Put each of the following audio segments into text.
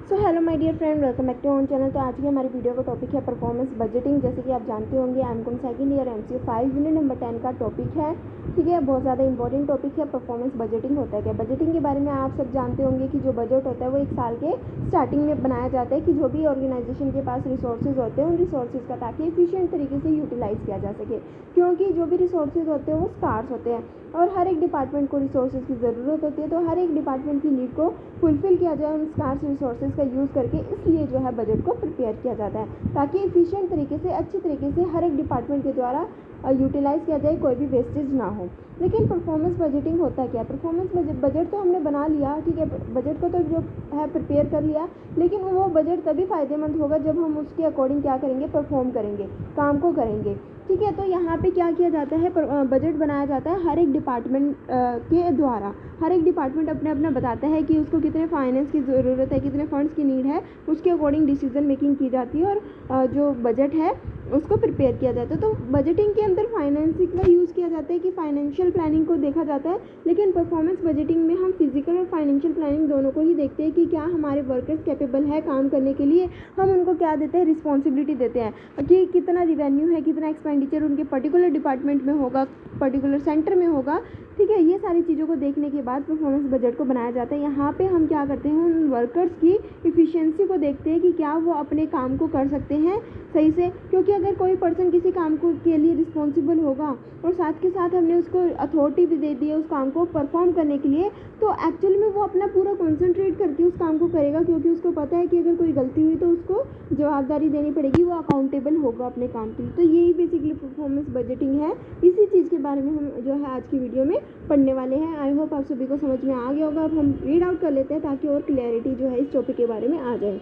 So hello my dear friend, welcome back to on channel. तो आज की हमारी वीडियो का टॉपिक है परफॉर्मेंस बजटिंग। जैसे कि आप जानते होंगे MCom second year MCQ 5 unit number 10 का टॉपिक है। ठीक है, बहुत ज़्यादा इंपॉर्टेंट टॉपिक है। परफॉर्मेंस बजटिंग होता है क्या? बजटिंग के बारे में आप सब जानते होंगे कि जो बजट होता है वो एक साल के स्टार्टिंग में बनाया जाता है कि जो भी ऑर्गेनाइजेशन के पास रिसोर्सेज होते हैं उन रिसोर्सेज का ताकि एफिशिएंट तरीके से यूटिलाइज़ किया जा सके, क्योंकि जो भी रिसोर्सेज होते हैं वो स्कार्स होते हैं और हर एक डिपार्टमेंट को रिसोर्सेज की ज़रूरत होती है। तो हर एक डिपार्टमेंट की नीड को फुलफिल किया जाए उन स्कार्स रिसोर्सेज का यूज़ करके, इसलिए जो है बजट को प्रिपेयर किया जाता है ताकि एफिशिएंट तरीके से, अच्छी तरीके से हर एक डिपार्टमेंट के द्वारा यूटिलाइज़ किया जाए, कोई भी वेस्टेज ना हो। लेकिन परफॉर्मेंस बजटिंग होता क्या है? परफॉर्मेंस बजट तो हमने बना लिया, ठीक है, बजट को तो जो है प्रिपेयर कर लिया, लेकिन वो बजट तभी फ़ायदेमंद होगा जब हम उसके अकॉर्डिंग क्या करेंगे, परफॉर्म करेंगे, काम को करेंगे। ठीक है, तो यहाँ पे क्या किया जाता है, बजट बनाया जाता है हर एक डिपार्टमेंट के द्वारा। हर एक डिपार्टमेंट अपने अपना बताता है कि उसको कितने फाइनेंस की ज़रूरत है, कितने फंड्स की नीड है, उसके अकॉर्डिंग डिसीजन मेकिंग की जाती है और जो बजट है उसको प्रिपेयर किया जाता है। तो बजटिंग के अंदर फाइनेंसिंग का यूज़ किया जाता है कि फाइनेंशियल प्लानिंग को देखा जाता है, लेकिन परफॉर्मेंस बजटिंग में हम फिजिकल और फाइनेंशियल प्लानिंग दोनों को ही देखते हैं कि क्या हमारे वर्कर्स कैपेबल है काम करने के लिए। हम उनको क्या देते हैं, रिस्पॉन्सिबिलिटी देते हैं कि कितना रिवेन्यू है, कितना एक्सपेंडिचर उनके पर्टिकुलर डिपार्टमेंट में होगा, पर्टिकुलर सेंटर में होगा। ठीक है, ये सारी चीज़ों को देखने के बाद परफॉर्मेंस बजट को बनाया जाता है। यहाँ पे हम क्या करते हैं, उन वर्कर्स की इफ़िशियंसी को देखते हैं कि क्या वो अपने काम को कर सकते हैं सही से, क्योंकि अगर कोई पर्सन किसी काम को के लिए रिस्पॉन्सिबल होगा और साथ के साथ हमने उसको अथॉरिटी भी दे दी है उस काम को परफॉर्म करने के लिए, तो एक्चुअली में वो अपना पूरा कॉन्सेंट्रेट करके उस काम को करेगा, क्योंकि उसको पता है कि अगर कोई गलती हुई तो उसको जवाबदारी देनी पड़ेगी, वो अकाउंटेबल होगा अपने काम के लिए। तो यही बेसिकली परफॉर्मेंस बजटिंग है। इसी चीज़ के बारे में हम जो है आज की वीडियो में पढ़ने वाले हैं। आई होप आप सभी को समझ में आ गया होगा। अब हम रीड आउट कर लेते हैं ताकि और क्लैरिटी जो है इस टॉपिक के बारे में आ जाए।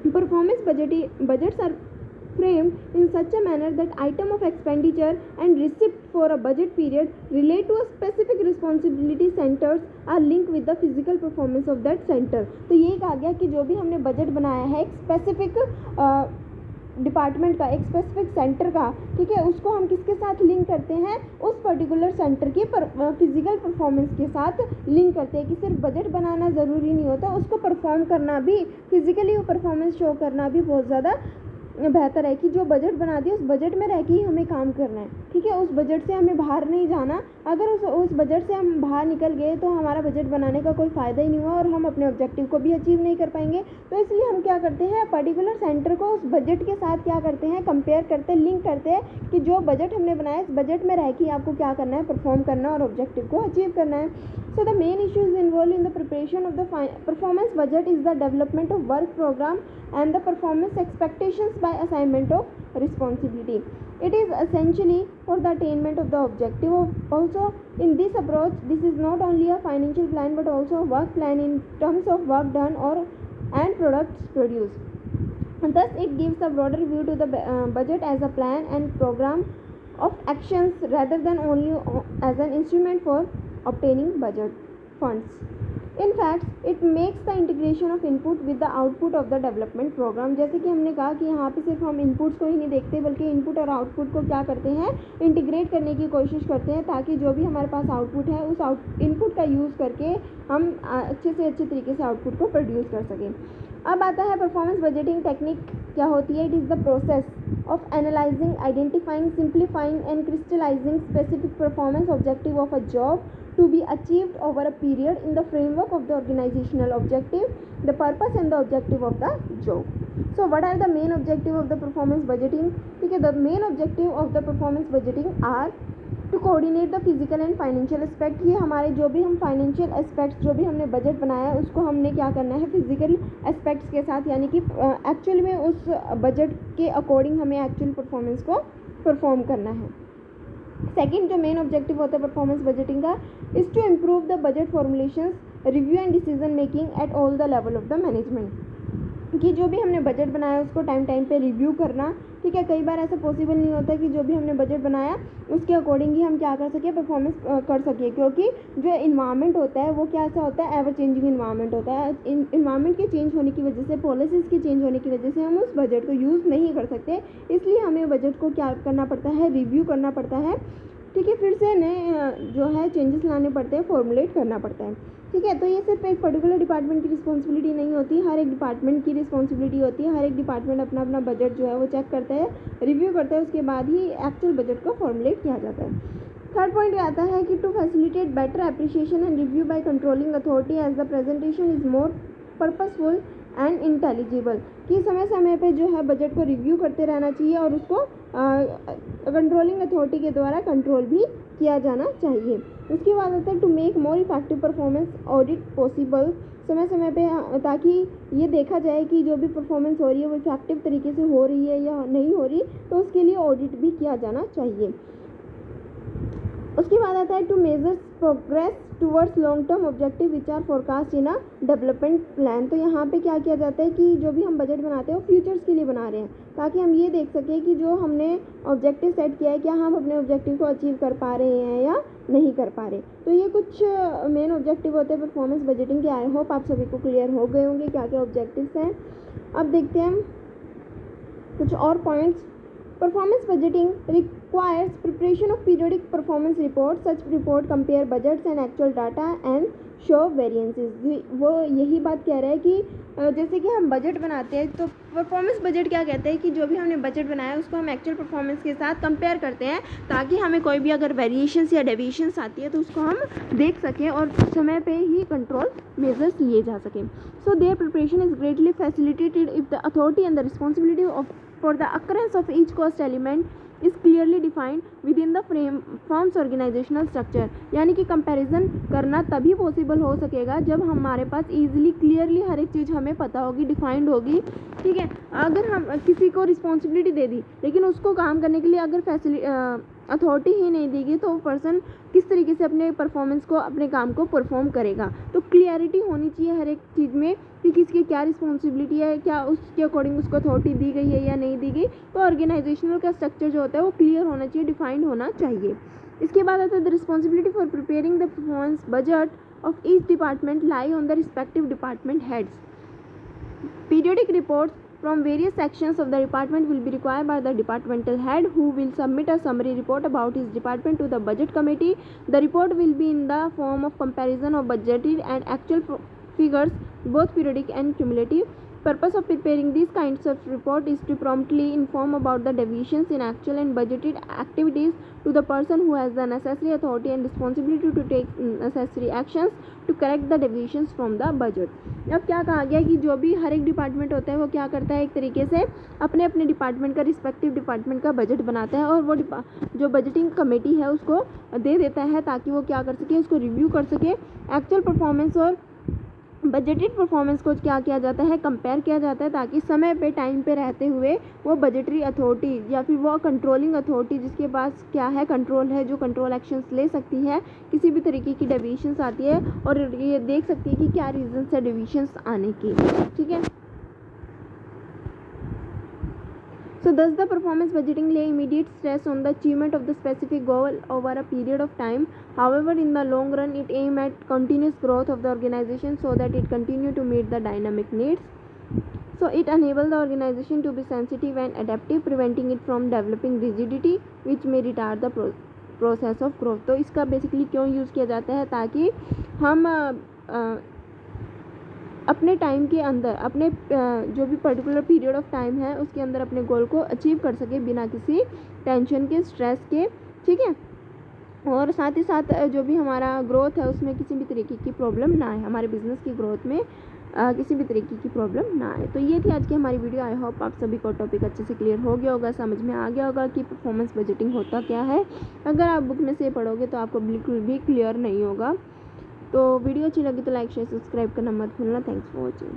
Performance budgets are framed in such a manner that item of expenditure and receipt for a budget period relate to a specific responsibility centers are linked with the physical performance of that center। तो ये कहा गया कि जो भी हमने budget बनाया है एक स्पेसिफिक डिपार्टमेंट का, एक स्पेसिफिक सेंटर का, ठीक है, उसको हम किसके साथ लिंक करते हैं, उस पर्टिकुलर सेंटर की फिजिकल परफॉर्मेंस के साथ लिंक करते हैं। कि सिर्फ बजट बनाना ज़रूरी नहीं होता, उसको परफॉर्म करना भी, फिजिकली वो परफॉर्मेंस शो करना भी बहुत ज़्यादा बेहतर है। कि जो बजट बना दिया उस बजट में रह के ही हमें काम करना है। ठीक है, उस बजट से हमें बाहर नहीं जाना। अगर उस बजट से हम बाहर निकल गए तो हमारा बजट बनाने का कोई फ़ायदा ही नहीं हुआ और हम अपने ऑब्जेक्टिव को भी अचीव नहीं कर पाएंगे। तो इसलिए हम क्या करते हैं, पर्टिकुलर सेंटर को उस बजट के साथ क्या करते हैं, कंपेयर करते हैं, लिंक करते हैं कि जो बजट हमने बनाया इस बजट में रह के आपको क्या करना है, परफॉर्म करना और ऑब्जेक्टिव को अचीव करना है। So the main issues involved in the preparation of the performance budget is the development of work program and the performance expectations by assignment of responsibility. It is essentially for the attainment of the objective. Also, in this approach, this is not only a financial plan but also a work plan in terms of work done and products produced. And thus, it gives a broader view to the budget as a plan and program of actions rather than only as an instrument for obtaining budget funds. In fact, it makes the integration of input with the output of the development program। जैसे कि हमने कहा कि यहाँ पे सिर्फ हम inputs को ही नहीं देखते बल्कि इनपुट और आउटपुट को क्या करते हैं, इंटीग्रेट करने की कोशिश करते हैं ताकि जो भी हमारे पास आउटपुट है उस इनपुट का यूज़ करके हम अच्छे से अच्छे तरीके से आउटपुट को प्रोड्यूस कर सकें। अब आता है परफॉर्मेंस बजटिंग टेक्निक क्या होती है। It is the process of analyzing, identifying, simplifying and crystallizing specific performance objective of a job to be achieved over a period in the framework of the organizational objective, the purpose and the objective of the job. So what are the main objective of the performance budgeting? Okay, the main objective of the performance budgeting are to coordinate the physical and financial aspect. ये हमारे जो भी हम financial aspects, जो भी हमने budget बनाया है उसको हमने क्या करना है, फिजिकल एस्पेक्ट्स के साथ, यानी कि एक्चुअल में उस बजट के अकॉर्डिंग हमें एक्चुअल परफॉर्मेंस को परफॉर्म करना है। सेकंड जो मेन ऑब्जेक्टिव होता है परफॉर्मेंस बजटिंग का, is to improve the budget formulations, review and decision making at all the level of the management. कि जो भी हमने बजट बनाया उसको टाइम पे रिव्यू करना। ठीक है, कई बार ऐसा पॉसिबल नहीं होता कि जो भी हमने बजट बनाया उसके अकॉर्डिंग ही हम क्या कर सकें, परफॉर्मेंस कर सकें, क्योंकि जो इन्वायरमेंट होता है वो क्या ऐसा होता है, एवर चेंजिंग इन्वायरमेंट होता है। इन्वायरमेंट के चेंज होने की वजह से, पॉलिसीज़ के चेंज होने की वजह से हम उस बजट को यूज़ नहीं कर सकते। इसलिए हमें बजट को क्या करना पड़ता है, रिव्यू करना पड़ता है। ठीक है, फिर से नए जो है चेंजेस लाने पड़ते हैं, फॉर्मुलेट करना पड़ता है। ठीक है। तो ये सिर्फ एक पर्टिकुलर डिपार्टमेंट की रिस्पॉन्सिबिलिटी नहीं होती, हर एक डिपार्टमेंट की रिस्पॉन्सिबिलिटी होती है। हर एक डिपार्टमेंट अपना अपना बजट जो है वो चेक करता है, रिव्यू करता है, उसके बाद ही एक्चुअल बजट को फॉर्मुलेट किया जाता है। थर्ड पॉइंट आता है कि to facilitate better appreciation and review by controlling authority as the presentation is more purposeful and intelligible, कि समय समय पे जो है बजट को रिव्यू करते रहना चाहिए और उसको कंट्रोलिंग अथॉरिटी के द्वारा कंट्रोल भी किया जाना चाहिए। उसके बाद आता है to make more effective performance audit possible, समय समय पे ताकि ये देखा जाए कि जो भी परफॉर्मेंस हो रही है वो इफेक्टिव तरीके से हो रही है या नहीं हो रही, तो उसके लिए ऑडिट भी किया जाना चाहिए। उसके बाद आता है to measures progress towards long term objective which are forecast in a development plan. तो यहाँ पे क्या किया जाता है कि जो भी हम बजट बनाते हैं वो फ्यूचर्स के लिए बना रहे हैं, ताकि हम ये देख सकें कि जो हमने ऑब्जेक्टिव सेट किया है क्या हम अपने ऑब्जेक्टिव को अचीव कर पा रहे हैं या नहीं कर पा रहे। तो ये कुछ मेन ऑब्जेक्टिव होते हैं परफॉर्मेंस बजटिंग के। आई होप आप सभी को क्लियर हो गए होंगे क्या क्या ऑब्जेक्टिव्स हैं। अब देखते हैं कुछ और points. Performance budgeting requires preparation of periodic performance reports. Such report compare budgets and actual data and show variances. वो यही बात कह रहा है कि जैसे कि हम बजट बनाते हैं तो परफॉर्मेंस बजट क्या कहते हैं कि जो भी हमने बजट बनाया है उसको हम एक्चुअल परफॉर्मेंस के साथ कंपेयर करते हैं, ताकि हमें कोई भी अगर वेरिएशंस या डेविएशंस आती है तो उसको हम देख सकें और समय पे ही कंट्रोल मेजर्स लिए जा सकें। So there preparation is greatly facilitated if the authority and the responsibility of for the occurrence of each cost element is clearly defined within the firm's organizational structure। यानी कि कंपैरिजन करना तभी possible हो सकेगा जब हमारे पास ईजिली क्लियरली हर एक चीज़ हमें पता होगी, डिफाइंड होगी। ठीक है, अगर हम किसी को रिस्पॉन्सिबिलिटी दे दी लेकिन उसको काम करने के लिए अगर अथॉरिटी ही नहीं देगी तो वो पर्सन किस तरीके से अपने परफॉर्मेंस को, अपने काम को परफॉर्म करेगा। तो क्लियरिटी होनी चाहिए हर एक चीज़ में कि किसकी क्या रिस्पॉन्सिबिलिटी है, क्या उसके अकॉर्डिंग उसको अथॉरिटी दी गई है या नहीं दी गई। तो ऑर्गेनाइजेशनल का स्ट्रक्चर जो होता है वो क्लियर होना चाहिए, डिफाइंड होना चाहिए। इसके बाद आता है the responsibility for preparing the performance budget of each department lie on the respective department heads. Periodic reports from various sections of the department will be required by the departmental head, who will submit a summary report about his department to the budget committee. The report will be in the form of comparison of budgeted and actual figures, both periodic and cumulative. Purpose of preparing these kinds of report is to promptly inform about the deviations in actual and budgeted activities to the person who has the necessary authority and responsibility to take necessary actions to correct the deviations from the budget. अब क्या कहा गया कि जो भी हर एक department होता है वो क्या करता है, एक तरीके से अपने अपने डिपार्टमेंट का, रिस्पेक्टिव डिपार्टमेंट का बजट बनाता है और वो जो बजटिंग कमेटी है उसको दे देता है, ताकि वो क्या कर सके, उसको रिव्यू कर सके। एक्चुअल परफॉर्मेंस और बजटेड परफॉर्मेंस को क्या किया जाता है, कंपेयर किया जाता है, ताकि समय पे, टाइम पे रहते हुए वो बजटरी अथॉरिटी या फिर वो कंट्रोलिंग अथॉरिटी जिसके पास क्या है, कंट्रोल है, जो कंट्रोल एक्शंस ले सकती है किसी भी तरीके की डेविएशंस आती है और ये देख सकती है कि क्या रीजंस है डेविएशंस आने की। ठीक है, so thus the performance budgeting lay immediate stress on the achievement of the specific goal over a period of time. However, in the long run it aim at continuous growth of the organization so that it continue to meet the dynamic needs. So it enable the organization to be sensitive and adaptive, preventing it from developing rigidity which may retard the process of growth. तो इसका basically क्यों use किया जाता है, ताकि हम अपने time के अंदर, अपने जो भी पर्टिकुलर पीरियड ऑफ टाइम है उसके अंदर अपने गोल को अचीव कर सके बिना किसी टेंशन के, स्ट्रेस के। ठीक है, और साथ ही साथ जो भी हमारा ग्रोथ है उसमें किसी भी तरीके की प्रॉब्लम ना आए, हमारे बिजनेस की ग्रोथ में किसी भी तरीके की प्रॉब्लम ना आए। तो ये थी आज की हमारी वीडियो। आई होप आप सभी को टॉपिक अच्छे से क्लियर हो गया होगा, समझ में आ गया होगा कि परफॉर्मेंस बजटिंग होता क्या है। अगर आप बुक में से पढ़ोगे तो आपको बिल्कुल भी क्लियर नहीं होगा। तो वीडियो अच्छी लगी तो लाइक, शेयर, सब्सक्राइब करना मत भूलना। Thanks for watching.